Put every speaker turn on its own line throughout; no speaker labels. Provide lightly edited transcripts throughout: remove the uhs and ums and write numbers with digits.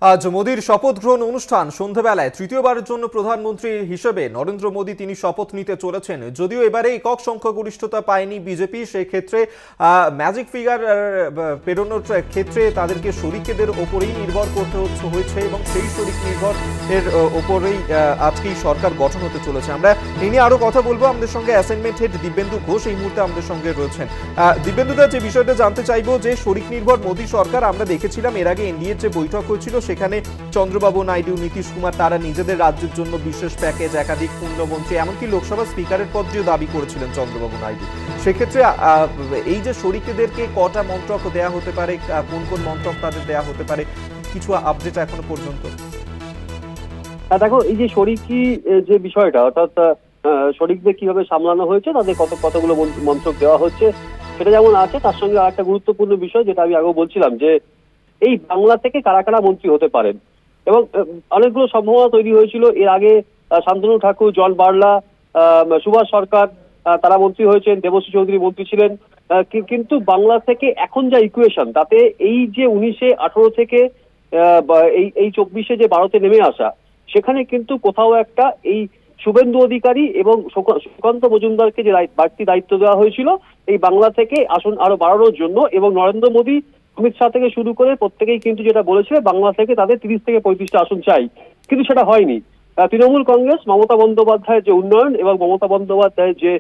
আজ মোদির শপথ গ্রহণ অনুষ্ঠান সন্ধ্যাবেলায় তৃতীয়বারের জন্য প্রধানমন্ত্রী হিসেবে নরেন্দ্র মোদি তিনি শপথ নিতে চলেছেন। যদিও এবারে একক সংখ্যাগরিষ্ঠতা পায়নি বিজেপি, সেই ক্ষেত্রে ম্যাজিক ফিগার পেরোনোর ক্ষেত্রে তাদেরকে শরিকদের ওপরেই নির্ভর করতে হয়েছে এবং সেই শরিক নির্ভরের ওপরেই আজকেই সরকার গঠন হতে চলেছে। আমরা এই নিয়ে আরো কথা বলবো। আমাদের সঙ্গে অ্যাসাইনমেন্ট হেড দিব্যেন্দু ঘোষ এই মুহূর্তে আমাদের সঙ্গে রয়েছেন। দিব্যেন্দুদা, যে বিষয়টা জানতে চাইবো যে শরিক নির্ভর মোদি সরকার, আমরা দেখেছিলাম এর আগে এনডিএর যে বৈঠক হয়েছিল সেখানে চন্দ্রবাবু নাইডু, নীতিশ কুমার তারা নিজেদের রাজ্যের জন্য বিশেষ প্যাকেজ, একাধিক পূর্ণমন্ত্রী, এমনকি লোকসভা স্পিকারের পদটিও দাবি করেছিলেন চন্দ্রবাবু নাইডু। সেক্ষেত্রে এই যে শরিকদেরকে কটা মন্ত্রক দেয়া হতে পারে, কোন কোন মন্ত্রক তাদের দেয়া হতে পারে, কিছু আপডেট এখনো পর্যন্ত?
দেখো, এই যে শরিকি যে বিষয়টা, অর্থাৎ শরিকদের কিভাবে সামলানো হয়েছে, তাদের কতগুলো মন্ত্রক দেওয়া হচ্ছে সেটা যেমন আছে, তার সঙ্গে আর একটা গুরুত্বপূর্ণ বিষয় যেটা আমি আগেও বলছিলাম যে এই বাংলা থেকে কারা কারা মন্ত্রী হতে পারেন। এবং অনেকগুলো সম্ভাবনা তৈরি হয়েছিল এর আগে। শান্তনু ঠাকুর, জন বার্লা, সুভাষ সরকার তারা মন্ত্রী হয়েছেন, দেবশ্রী চৌধুরী মন্ত্রী ছিলেন। কিন্তু বাংলা থেকে এখন যা ইকুয়েশন, তাতে এই যে 1918 থেকে এই 24 যে ভারতে নেমে আসা, সেখানে কিন্তু কোথাও একটা এই শুভেন্দু অধিকারী এবং সুকান্ত মজুমদারকে যে বাড়তি দায়িত্ব দেওয়া হয়েছিল এই বাংলা থেকে আসন আরো বাড়ানোর জন্য, এবং নরেন্দ্র মোদী, অমিত শাহ থেকে শুরু করে প্রত্যেকেই কিন্তু যেটা বলেছিল বাংলা থেকে তাদের 30 থেকে 35টা আসন চাই, কিন্তু সেটা হয়নি। তৃণমূল কংগ্রেস, মমতা বন্দ্যোপাধ্যায়ের যে উন্নয়ন এবং মমতা বন্দ্যোপাধ্যায়ের যে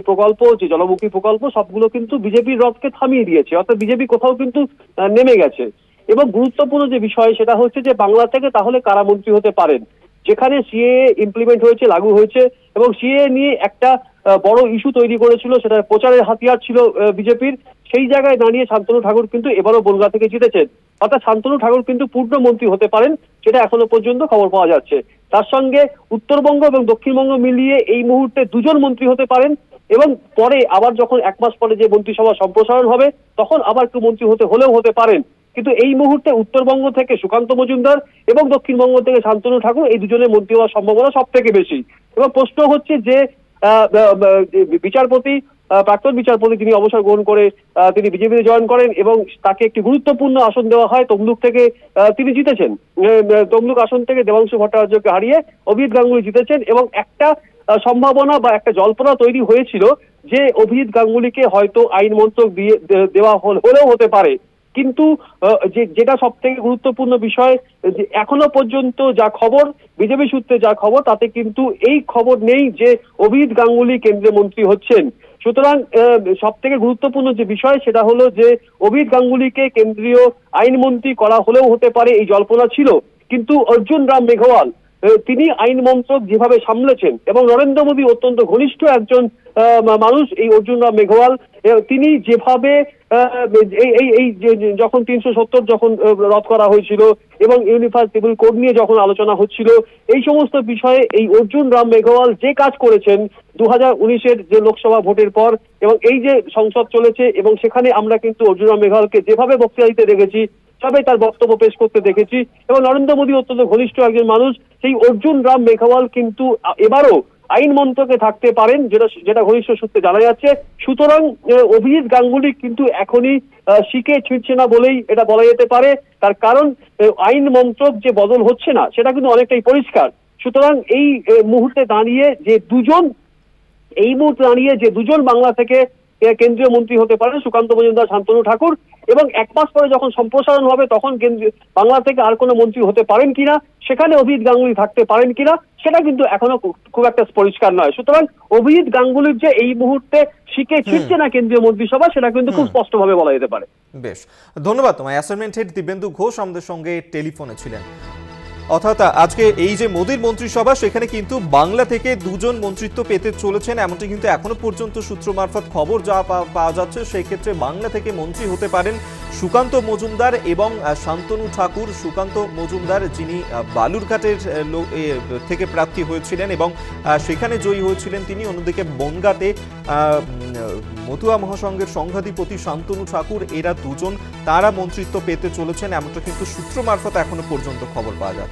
প্রকল্প, যে জলমুখী প্রকল্প, সবগুলো কিন্তু বিজেপির রথকে থামিয়ে দিয়েছে। অর্থাৎ বিজেপি কোথাও কিন্তু নেমে গেছে। এবং গুরুত্বপূর্ণ যে বিষয় সেটা হচ্ছে যে বাংলা থেকে তাহলে কারা মন্ত্রী হতে পারেন। যেখানে সিএএ ইমপ্লিমেন্ট হয়েছে, লাগু হয়েছে, এবং সিএএ নিয়ে একটা বড় ইস্যু তৈরি করেছিল, সেটা প্রচারের হাতিয়ার ছিল বিজেপির। সেই জায়গায় দাঁড়িয়ে শান্তনু ঠাকুর কিন্তু এবারও বনগাঁ থেকে জিতেছেন। অর্থাৎ শান্তনু ঠাকুর কিন্তু পূর্ণমন্ত্রী হতে পারেন, সেটা এখনো পর্যন্ত খবর পাওয়া যাচ্ছে। তার সঙ্গে উত্তরবঙ্গ এবং দক্ষিণবঙ্গ মিলিয়ে এই মুহূর্তে 2জন মন্ত্রী হতে পারেন, এবং পরে আবার যখন 1 মাস পরে যে মন্ত্রিসভা সম্প্রসারণ হবে তখন আবার একটু মন্ত্রী হলেও হতে পারেন। কিন্তু এই মুহূর্তে উত্তরবঙ্গ থেকে সুকান্ত মজুমদার এবং দক্ষিণবঙ্গ থেকে শান্তনু ঠাকুর, এই দুজনের মন্ত্রী হওয়ার সম্ভাবনা সব থেকে বেশি। এবং প্রশ্ন হচ্ছে যে বিচারপতি, প্রাক্তন বিচারপতি, তিনি অবসর গ্রহণ করে তিনি বিজেপিতে জয়েন করেন এবং তাকে একটি গুরুত্বপূর্ণ আসন দেওয়া হয়। তমলুক থেকে তিনি জিতেছেন। তমলুক আসন থেকে দেবাংশু ভট্টাচার্যকে হারিয়ে অভিজিৎ গাঙ্গুলি জিতেছেন, এবং একটা সম্ভাবনা বা একটা জল্পনা তৈরি হয়েছিল যে অভিজিৎ গাঙ্গুলিকে হয়তো আইন মন্ত্রক দিয়ে দেওয়া হলেও হতে পারে। কিন্তু যেটা সব থেকে গুরুত্বপূর্ণ বিষয়, যে এখনো পর্যন্ত যা খবর, বিজেপি সূত্রে যা খবর, তাতে কিন্তু এই খবর নেই যে অভিজিৎ গাঙ্গুলি কেন্দ্রীয় মন্ত্রী হচ্ছেন। সুতরাং সব থেকে গুরুত্বপূর্ণ যে বিষয় সেটা হলো যে অভিজিৎ গাঙ্গুলিকে কেন্দ্রীয় আইনমন্ত্রী করা হলেও হতে পারে, এই জল্পনা ছিল। কিন্তু অর্জুন রাম মেঘওয়াল তিনি আইন মন্ত্রক যেভাবে সামলেছেন, এবং নরেন্দ্র মোদী অত্যন্ত ঘনিষ্ঠ একজন মানুষ এই অর্জুন রাম মেঘওয়াল, তিনি যেভাবে এই যখন 370 যখন রদ করা হয়েছিল এবং ইউনিফার্ম সিভিল কোড নিয়ে যখন আলোচনা হচ্ছিল, এই সমস্ত বিষয়ে এই অর্জুন রাম মেঘওয়াল যে কাজ করেছেন 2019-এর যে লোকসভা ভোটের পর, এবং এই যে সংসদ চলেছে, এবং সেখানে আমরা কিন্তু অর্জুন রাম মেঘওয়ালকে যেভাবে বক্তৃতা দিতে দেখেছি, তবে তার বক্তব্য পেশ করতে দেখেছি, এবং নরেন্দ্র মোদী অত্যন্ত ঘনিষ্ঠ একজন মানুষ, সেই অর্জুন রাম মেঘওয়াল কিন্তু এবারও আইন মন্ত্রকে থাকতে পারেন, যেটা ঘনিষ্ঠ সূত্রে জানা যাচ্ছে। সুতরাং অভিজিৎ গাঙ্গুলি কিন্তু এখনই শিখে ছিঁড়ছে না বলেই এটা বলা যেতে পারে। তার কারণ আইন মন্ত্রক যে বদল হচ্ছে না সেটা কিন্তু অনেকটাই পরিষ্কার। সুতরাং এই মুহূর্তে দাঁড়িয়ে যে দুজন বাংলা থেকে কেন্দ্রীয় মন্ত্রী হতে পারেন, সুকান্ত মজুমদার, শান্তনু ঠাকুর, এবং 1 মাস পরে যখন সম্প্রসারণ হবে তখন বাংলা থেকে আর কোনো মন্ত্রী হতে পারেন কিনা, সেখানে অভিজিৎ গাঙ্গুলি থাকতে পারেন কিনা, সেটা কিন্তু এখনো খুব একটা পরিষ্কার নয়। সুতরাং অভিজিৎ গাঙ্গুলির যে এই মুহূর্তে শিখে ছিটছে না কেন্দ্রীয় মন্ত্রিসভা, সেটা কিন্তু খুব স্পষ্টভাবে বলা যেতে পারে।
বেশ, ধন্যবাদ তোমায়। অ্যাসাইনমেন্ট হেড দিব্যেন্দু ঘোষ আমাদের সঙ্গে টেলিফোনে ছিলেন। অর্থাৎ আজকে এই যে মোদির মন্ত্রিসভা, সেখানে কিন্তু বাংলা থেকে 2জন মন্ত্রিত্ব পেতে চলেছেন, এমনটি কিন্তু এখনো পর্যন্ত সূত্র মারফত খবর যা পাওয়া যাচ্ছে। সেই ক্ষেত্রে বাংলা থেকে মন্ত্রী হতে পারেন সুকান্ত মজুমদার এবং শান্তনু ঠাকুর। সুকান্ত মজুমদার যিনি বালুরঘাটের থেকে প্রার্থী হয়েছিলেন এবং সেখানে জয়ী হয়েছিলেন তিনি। অন্যদিকে বনগাঁতে মতুয়া মহাসংঘের সংঘাধিপতি শান্তনু ঠাকুর, এরা 2জন তারা মন্ত্রিত্ব পেতে চলেছেন, এমনটা কিন্তু সূত্র মারফত এখনো পর্যন্ত খবর পাওয়া যাচ্ছে।